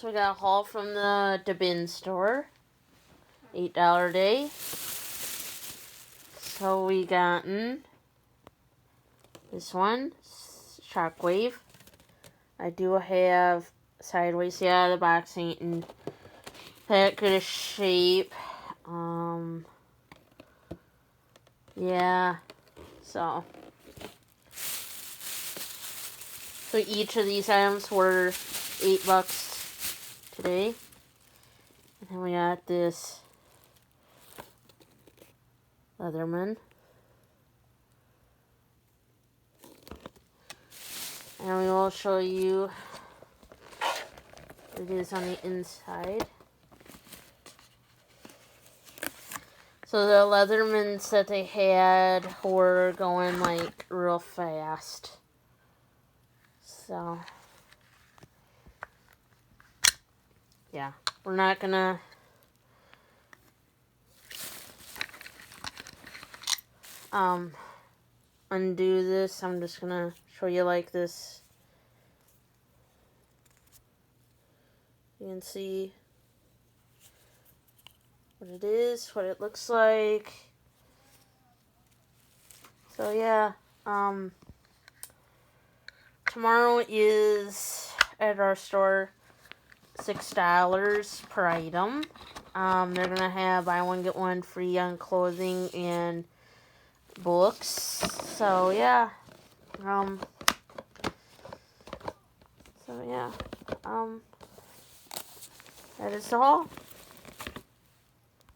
So we got a haul from the DaaBin Store. $8 a day. So we gotten this one, Shockwave. I do have sideways. Yeah, the box ain't in that good a shape. Yeah. So each of these items were $8 today. And then we got this leatherman. And we will show you what it is on the inside. So the leathermans that they had were going like real fast. So yeah, we're not gonna undo this. I'm just gonna show you like this. You can see what it is, what it looks like. So yeah, tomorrow is at our store $6 per item. They're gonna have buy one get one free on clothing and books. So yeah, that is all.